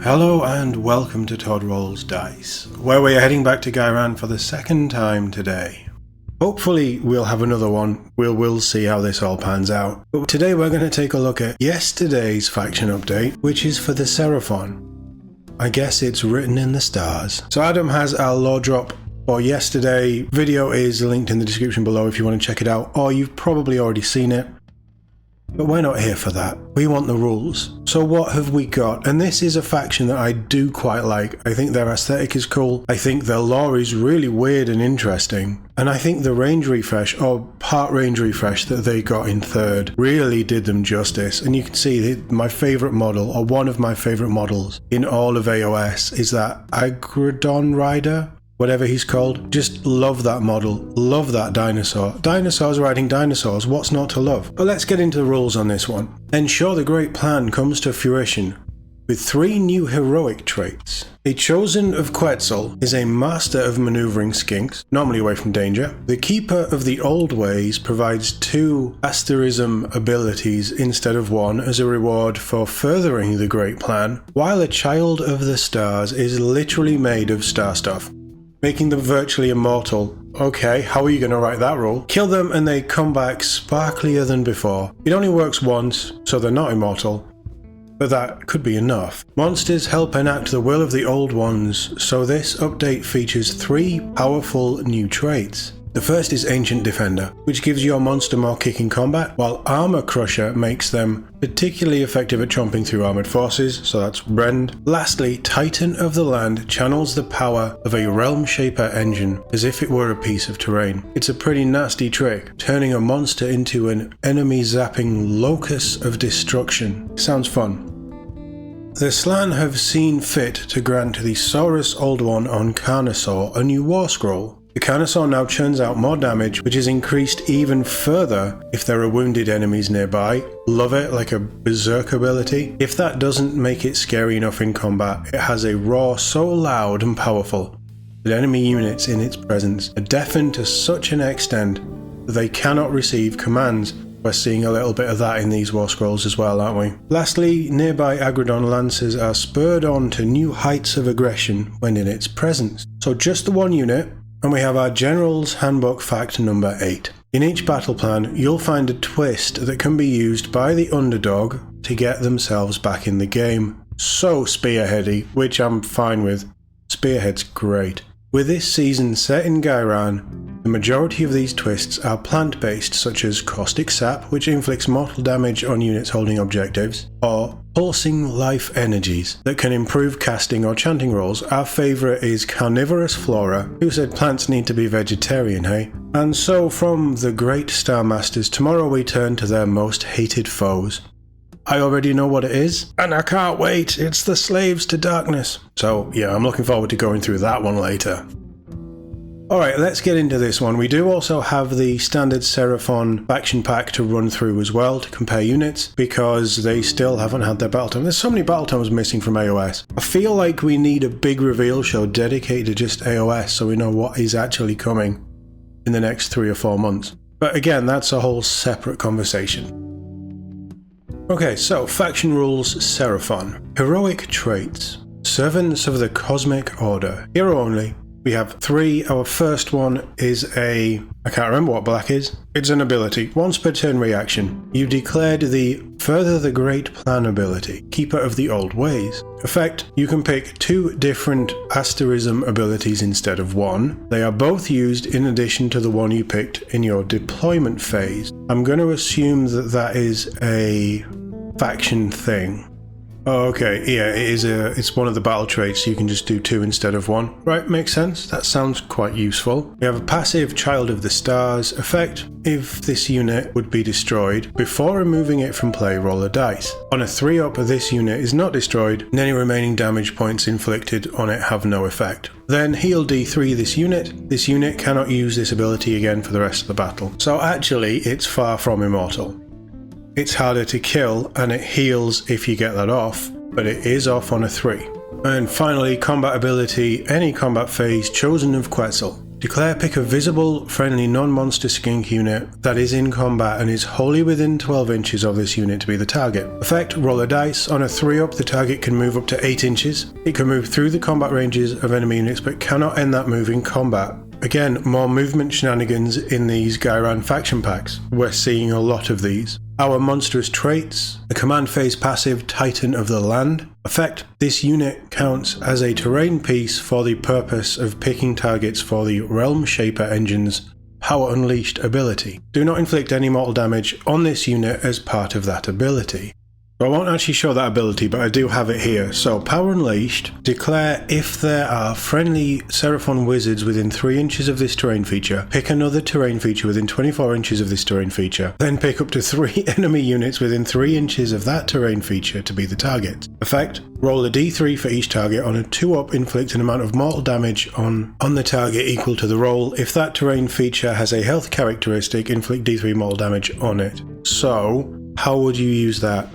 Hello and welcome to Todd Rolls Dice, where we are heading back to Ghyran for the second time today. Hopefully we'll have another one, we'll see how this all pans out. But today we're going to take a look at yesterday's faction update, which is for the Seraphon. I guess it's written in the stars. So Adam has our lore drop for yesterday. Video is linked in the description below if you want to check it out, or you've probably already seen it. But we're not here for that. We want the rules. So what have we got? And this is a faction that I do quite like. I think their aesthetic is cool. I think their lore is really weird and interesting. And I think the range refresh, or part range refresh that they got in third, really did them justice. And you can see my favourite model, or one of my favourite models in all of AOS, is that Agrodon Rider? Whatever he's called. Just love that model, love that dinosaur. Dinosaurs riding dinosaurs, what's not to love? But let's get into the rules on this one. Ensure the great plan comes to fruition with 3 new heroic traits. A Chosen of Quetzal is a master of maneuvering skinks, normally away from danger. The Keeper of the Old Ways provides 2 asterism abilities instead of 1 as a reward for furthering the great plan, while a Child of the Stars is literally made of star stuff, making them virtually immortal. Okay, how are you going to write that rule? Kill them and they come back sparklier than before. It only works once, so they're not immortal, but that could be enough. Monsters help enact the will of the Old Ones, so this update features 3 powerful new traits. The first is Ancient Defender, which gives your monster more kick in combat, while Armor Crusher makes them particularly effective at chomping through armoured forces, so that's Rend. Lastly, Titan of the Land channels the power of a Realm Shaper engine as if it were a piece of terrain. It's a pretty nasty trick, turning a monster into an enemy zapping locus of destruction. Sounds fun. The Slann have seen fit to grant the Saurus Old One on Carnosaur a new war scroll. The Carnosaur now churns out more damage, which is increased even further if there are wounded enemies nearby. Love it, like a berserk ability. If that doesn't make it scary enough in combat, it has a roar so loud and powerful that enemy units in its presence are deafened to such an extent that they cannot receive commands. We're seeing a little bit of that in these war scrolls as well, aren't we? Lastly, nearby Agrodon Lancers are spurred on to new heights of aggression when in its presence. So just the 1 unit, and we have our General's Handbook fact number 8. In each battle plan, you'll find a twist that can be used by the underdog to get themselves back in the game. So spearheady, which I'm fine with. Spearhead's great. With this season set in Ghyran, the majority of these twists are plant-based, such as Caustic Sap, which inflicts mortal damage on units holding objectives, or Pulsing Life Energies that can improve casting or chanting rolls. Our favourite is Carnivorous Flora, who said plants need to be vegetarian, hey? And so from the Great Star Masters, tomorrow we turn to their most hated foes. I already know what it is, and I can't wait, it's the Slaves to Darkness. So yeah, I'm looking forward to going through that one later. Alright, let's get into this one. We do also have the standard Seraphon faction pack to run through as well to compare units, because they still haven't had their battle tome. There's so many battle tomes missing from AOS. I feel like we need a big reveal show dedicated to just AOS so we know what is actually coming in the next 3 or 4 months. But again, that's a whole separate conversation. Okay, so faction rules Seraphon. Heroic traits. Servants of the Cosmic Order. Hero only. We have 3. Our first one is I can't remember what black is. It's an ability. Once per turn reaction. You declared the Further the Great Plan ability. Keeper of the Old Ways. Effect. You can pick 2 different asterism abilities instead of 1. They are both used in addition to the one you picked in your deployment phase. I'm going to assume that that is a faction thing. Oh, okay, yeah, it's one of the battle traits, you can just do 2 instead of 1. Right, makes sense, that sounds quite useful. We have a passive Child of the Stars effect. If this unit would be destroyed, before removing it from play, roll a dice. On a 3-up, this unit is not destroyed, and any remaining damage points inflicted on it have no effect. Then heal D3 this unit. This unit cannot use this ability again for the rest of the battle. So actually, it's far from immortal. It's harder to kill, and it heals if you get that off, but it is off on a 3. And finally, combat ability, any combat phase, Chosen of Quetzal. Declare pick a visible, friendly, non-monster skink unit that is in combat and is wholly within 12 inches of this unit to be the target. Effect, roll a dice. On a 3-up, the target can move up to 8 inches. It can move through the combat ranges of enemy units but cannot end that move in combat. Again, more movement shenanigans in these Ghyran faction packs. We're seeing a lot of these. Our Monstrous Traits, a command phase passive, Titan of the Land. Effect, this unit counts as a terrain piece for the purpose of picking targets for the Realm Shaper engine's Power Unleashed ability. Do not inflict any mortal damage on this unit as part of that ability. I won't actually show that ability, but I do have it here. So, Power Unleashed, declare if there are friendly Seraphon wizards within 3 inches of this terrain feature, pick another terrain feature within 24 inches of this terrain feature, then pick up to 3 enemy units within 3 inches of that terrain feature to be the target. Effect, roll a d3 for each target. On a 2-up, inflict an amount of mortal damage on the target equal to the roll. If that terrain feature has a health characteristic, inflict d3 mortal damage on it. So, how would you use that?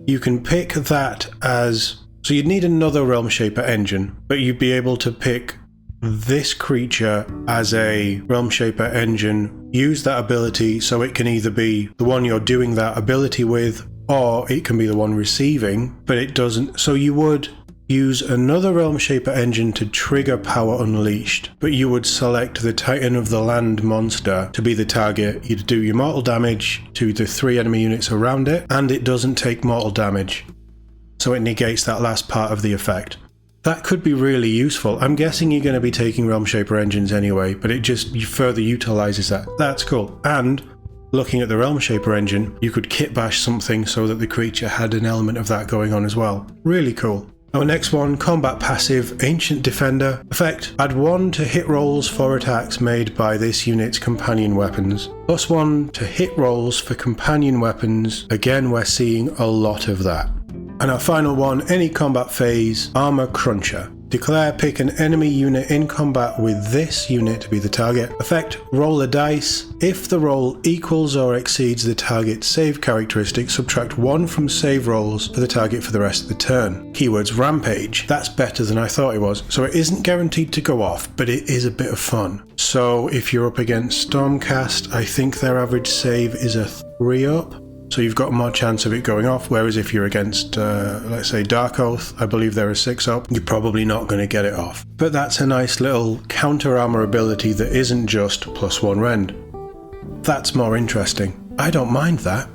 You can pick that as... So you'd need another Realm Shaper engine, but you'd be able to pick this creature as a Realm Shaper engine, use that ability so it can either be the one you're doing that ability with, or it can be the one receiving, but it doesn't. So you would use another Realm Shaper engine to trigger Power Unleashed, but you would select the Titan of the Land monster to be the target. You'd do your mortal damage to the 3 enemy units around it, and it doesn't take mortal damage, so it negates that last part of the effect. That could be really useful. I'm guessing you're going to be taking Realm Shaper engines anyway, but it just further utilizes that. That's cool. And looking at the Realm Shaper engine, you could kit bash something so that the creature had an element of that going on as well. Really cool. Our next one, combat passive, Ancient Defender. Effect, add 1 to hit rolls for attacks made by this unit's companion weapons. +1 to hit rolls for companion weapons. Again, we're seeing a lot of that. And our final one, any combat phase, Armor Cruncher. Declare pick an enemy unit in combat with this unit to be the target. Effect, roll a dice. If the roll equals or exceeds the target's save characteristic, subtract 1 from save rolls for the target for the rest of the turn. Keywords Rampage. That's better than I thought it was. So it isn't guaranteed to go off, but it is a bit of fun. So if you're up against Stormcast, I think their average save is a 3-up. So you've got more chance of it going off, whereas if you're against, let's say, Dark Oath, I believe they're a 6-up, you're probably not going to get it off. But that's a nice little counter-armor ability that isn't just +1 rend. That's more interesting. I don't mind that.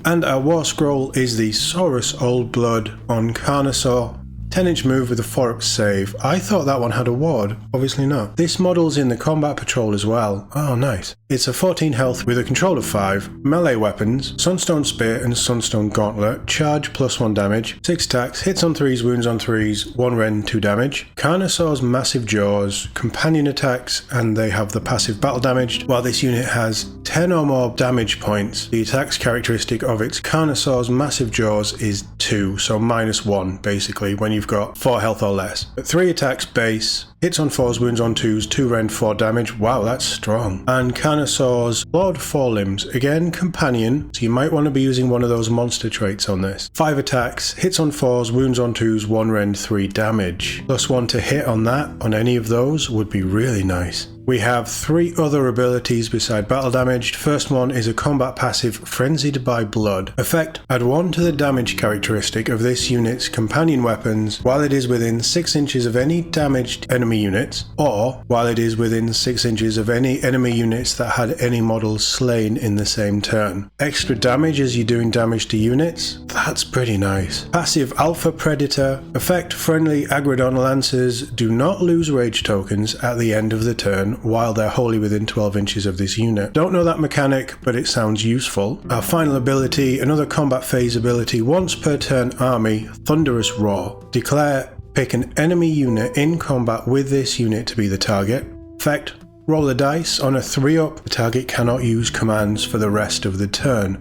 And our War Scroll is the Saurus Oldblood on Carnosaur. 10-inch move with a 4-up save. I thought that one had a ward, obviously not. This model's in the combat patrol as well. Oh, nice. It's a 14 health with a control of 5, melee weapons, Sunstone Spear and Sunstone Gauntlet, charge +1 damage, 6 attacks, hits on 3s, wounds on 3s, 1 rend, 2 damage. Carnosaur's massive jaws, companion attacks, and they have the passive battle damaged. While this unit has 10 or more damage points, the attacks characteristic of its Carnosaur's massive jaws is 2, so -1 basically when you've got 4 health or less. But 3 attacks base, hits on 4s, wounds on 2s, 2 rend, 4 damage. Wow, that's strong. And Carnosaur's clawed forelimbs, again companion, so you might want to be using one of those monster traits on this. 5 attacks, hits on 4s, wounds on 2s, 1 rend, 3 damage. +1 to hit on that, on any of those, would be really nice. We have 3 other abilities beside battle damaged. First one is a combat passive, Frenzied by Blood. Effect, add 1 to the damage characteristic of this unit's companion weapons while it is within 6 inches of any damaged enemy units, or while it is within 6 inches of any enemy units that had any models slain in the same turn. Extra damage as you're doing damage to units? That's pretty nice. Passive Alpha Predator. Effect, friendly Agrodon Lancers do not lose rage tokens at the end of the turn while they're wholly within 12 inches of this unit. Don't know that mechanic, but it sounds useful. Our final ability, another combat phase ability, once per turn army, Thunderous Roar. Declare pick an enemy unit in combat with this unit to be the target. Effect, roll a dice. On a 3-up, the target cannot use commands for the rest of the turn.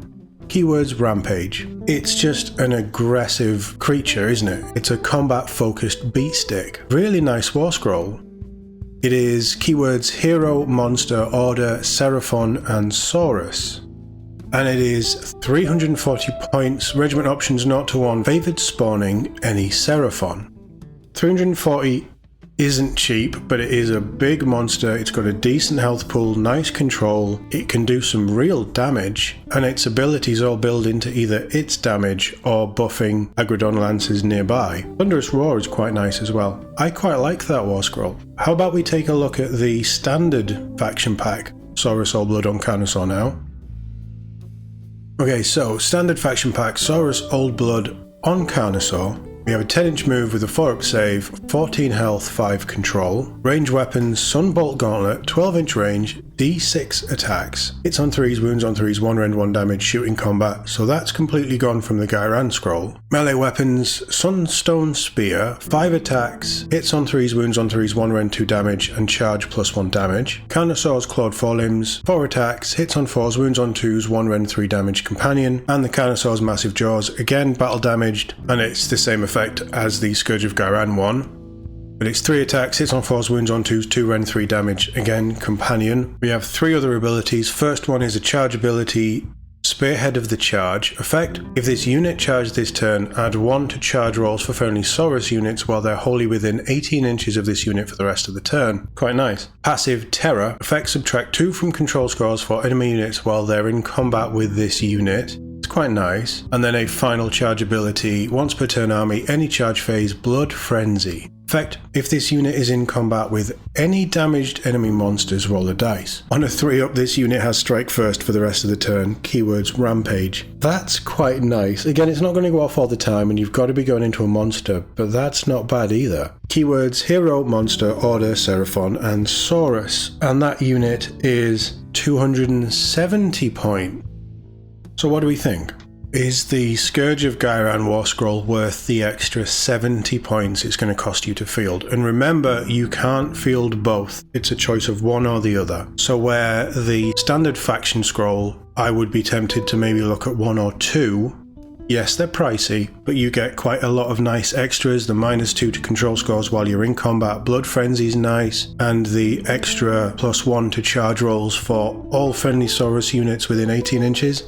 Keywords Rampage. It's just an aggressive creature, isn't it? It's a combat-focused beat stick. Really nice War Scroll. It is keywords Hero, Monster, Order, Seraphon, and Saurus. And it is 340 points, regiment options 0 to 1, favoured spawning any Seraphon. 340 isn't cheap, but it is a big monster. It's got a decent health pool, nice control, it can do some real damage, and its abilities all build into either its damage or buffing Agrodon lances nearby. Thunderous Roar is quite nice as well. I quite like that War Scroll. How about we take a look at the standard faction pack, Saurus Oldblood on Carnosaur now. Okay, so standard faction pack, Saurus Oldblood on Carnosaur. We have a 10-inch move with a 4-up save, 14 health, 5 control. Range weapons, Sunbolt Gauntlet, 12-inch range, D6 attacks. Hits on 3s, wounds on 3s, 1 rend, 1 damage, shooting combat, so that's completely gone from the Ghyran scroll. Melee weapons, Sunstone Spear, 5 attacks, hits on 3s, wounds on 3s, 1 rend, 2 damage, and charge plus 1 damage. Carnosaur's Clawed Forelimbs, 4 attacks, hits on 4s, wounds on 2s, 1 rend, 3 damage, companion. And the Carnosaur's Massive Jaws, again battle damaged, and it's the same effect as the Scourge of Ghyran one. But it's 3 attacks, hits on 4s, wounds on 2s, 2 rend, 3 damage, again companion. We have 3 other abilities. First one is a charge ability, Spearhead of the Charge. Effect: if this unit charged this turn, add 1 to charge rolls for friendly Saurus units while they're wholly within 18 inches of this unit for the rest of the turn. Quite nice. Passive Terror. Effect: subtract 2 from control scores for enemy units while they're in combat with this unit. It's quite nice. And then a final charge ability, once per turn army, any charge phase, Blood Frenzy. Effect: if this unit is in combat with any damaged enemy monsters, roll a dice. On a 3-up, this unit has Strike First for the rest of the turn. Keywords Rampage. That's quite nice. Again, it's not going to go off all the time and you've got to be going into a monster, but that's not bad either. Keywords Hero, Monster, Order, Seraphon, and Saurus. And that unit is 270 points. So what do we think? Is the Scourge of Ghyran War Scroll worth the extra 70 points it's going to cost you to field? And remember, you can't field both. It's a choice of one or the other. So where the standard faction scroll, I would be tempted to maybe look at 1 or 2. Yes, they're pricey, but you get quite a lot of nice extras. The -2 to control scores while you're in combat. Blood Frenzy's nice. And the extra +1 to charge rolls for all friendly Saurus units within 18 inches.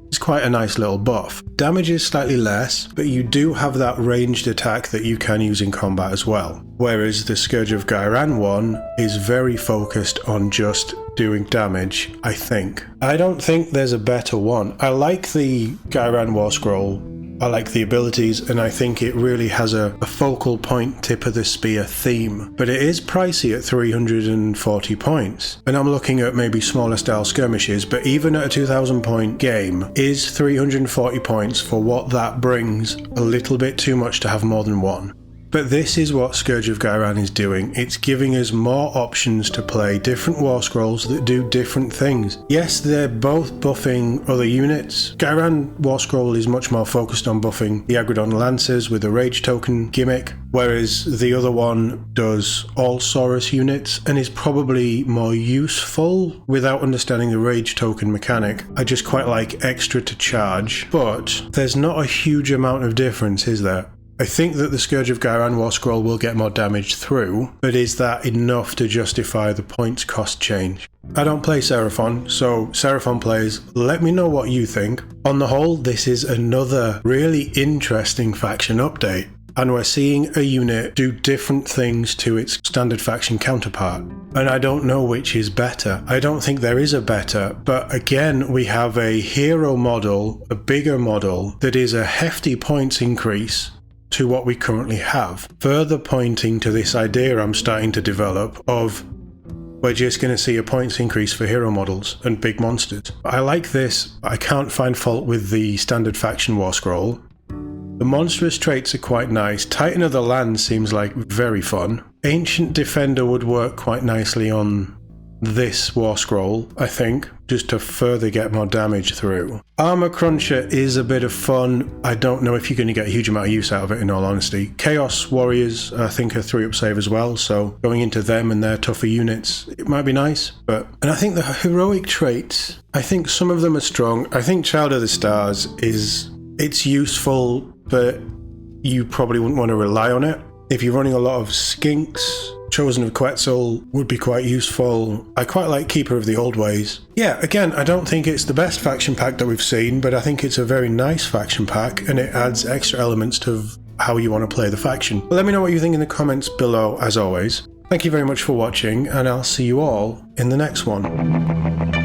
It's quite a nice little buff. Damage is slightly less, but you do have that ranged attack that you can use in combat as well. Whereas the Scourge of Ghyran one is very focused on just doing damage, I think. I don't think there's a better one. I like the Ghyran War Scroll. I like the abilities, and I think it really has a focal point tip of the spear theme. But it is pricey at 340 points. And I'm looking at maybe smaller style skirmishes, but even at a 2,000 point game, is 340 points for what that brings a little bit too much to have more than one. But this is what Scourge of Ghyran is doing. It's giving us more options to play different war scrolls that do different things. Yes, they're both buffing other units. Ghyran War Scroll is much more focused on buffing the Agrodon Lancers with a Rage Token gimmick, whereas the other one does all Saurus units and is probably more useful without understanding the Rage Token mechanic. I just quite like extra to charge, but there's not a huge amount of difference, is there? I think that the Scourge of Ghyran War Scroll will get more damage through, but is that enough to justify the points cost change? I don't play Seraphon, so Seraphon players, let me know what you think. On the whole, this is another really interesting faction update, and we're seeing a unit do different things to its standard faction counterpart. And I don't know which is better. I don't think there is a better, but again, we have a hero model, a bigger model, that is a hefty points increase to what we currently have, further pointing to this idea I'm starting to develop of we're just going to see a points increase for hero models and big monsters. I like this. I can't find fault with the standard faction war scroll. The monstrous traits are quite nice. Titan of the Land seems like very fun. Ancient Defender would work quite nicely on this war scroll, I think, just to further get more damage through. Armor Cruncher is a bit of fun. I don't know if you're going to get a huge amount of use out of it, in all honesty. Chaos Warriors, I think, are 3-up save as well, so going into them and their tougher units, it might be nice. And I think the heroic traits, I think some of them are strong. I think Child of the Stars it's useful, but you probably wouldn't want to rely on it. If you're running a lot of skinks, Chosen of Quetzal would be quite useful. I quite like Keeper of the Old Ways. Yeah, again, I don't think it's the best faction pack that we've seen, but I think it's a very nice faction pack, and it adds extra elements to how you want to play the faction. But let me know what you think in the comments below as always. Thank you very much for watching, and I'll see you all in the next one.